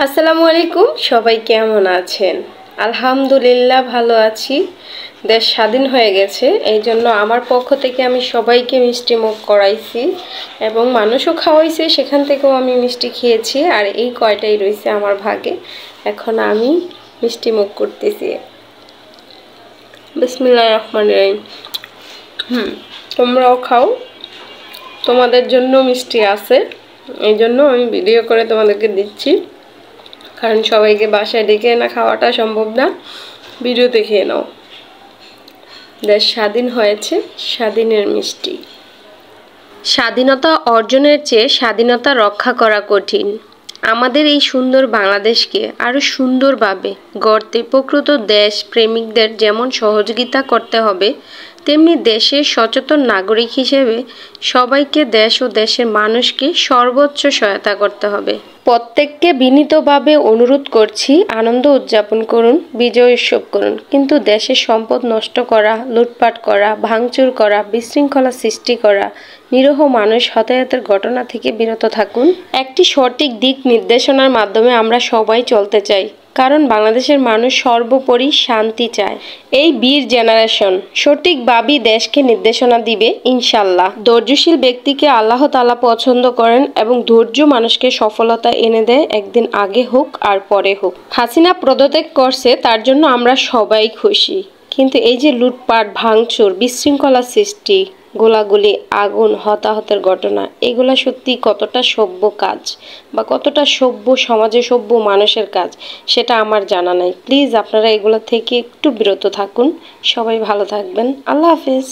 আসসালামু আলাইকুম, সবাই কেমন আছেন? আলহামদুলিল্লাহ ভালো আছি। দেশ স্বাধীন হয়ে গেছে, এই জন্য আমার পক্ষ থেকে আমি সবাইকে মিষ্টি মুখ করাইছি এবং মানুষও খাওয়াইছে, সেখান থেকেও আমি মিষ্টি খেয়েছি। আর এই কয়টাই রয়েছে আমার ভাগে, এখন আমি মিষ্টি মুখ করতেছি। বিসমিল্লাহির রহমানির রহিম। তোমরাও খাও, তোমাদের জন্য মিষ্টি আছে, এই জন্য আমি ভিডিও করে তোমাদেরকে দিচ্ছি, কারণ সবাইকে বাসায় ডেকে না খাওয়াটা সম্ভব না। ভিডিওতে খেয়ে নাও। দেশ স্বাধীন হয়েছে, স্বাধীনের মিষ্টি। স্বাধীনতা অর্জনের চেয়ে স্বাধীনতা রক্ষা করা কঠিন। আমাদের এই সুন্দর বাংলাদেশকে আরও সুন্দরভাবে গড়তে প্রকৃত দেশ প্রেমিকদের যেমন সহযোগিতা করতে হবে, তেমনি দেশের সচেতন নাগরিক হিসেবে সবাইকে দেশ ও দেশের মানুষকে সর্বোচ্চ সহায়তা করতে হবে। প্রত্যেককে বিনীতভাবে অনুরোধ করছি, আনন্দ উদযাপন করুন, বিজয় উৎসব করুন, কিন্তু দেশের সম্পদ নষ্ট করা, লুটপাট করা, ভাঙচুর করা, বিশৃঙ্খলা সৃষ্টি করা, নিরীহ মানুষ হতাহতের ঘটনা থেকে বিরত থাকুন। একটি সঠিক দিক নির্দেশনার মাধ্যমে আমরা সবাই চলতে চাই, কারণ বাংলাদেশের মানুষ সর্বোপরি শান্তি চায়। এই বীর জেনারেশন সঠিকভাবেই দেশকে নির্দেশনা দিবে ইনশাল্লাহ। ধৈর্যশীল ব্যক্তিকে আল্লাহ তাআলা পছন্দ করেন এবং ধৈর্য মানুষকে সফলতা এনে দেয়, একদিন আগে হোক আর পরে হোক। হাসিনা পদত্যাগ করছে, তার জন্য আমরা সবাই খুশি, কিন্তু এই যে লুটপাট, ভাঙচুর, বিশৃঙ্খলা সৃষ্টি, গোলাগুলি, আগুন, হতাহতের ঘটনা, এগুলা সত্যি কতটা সভ্য কাজ বা কতটা সভ্য সমাজে সভ্য মানুষের কাজ সেটা আমার জানা নাই। প্লিজ আপনারা এগুলো থেকে একটু বিরত থাকুন। সবাই ভালো থাকবেন। আল্লাহ হাফিজ।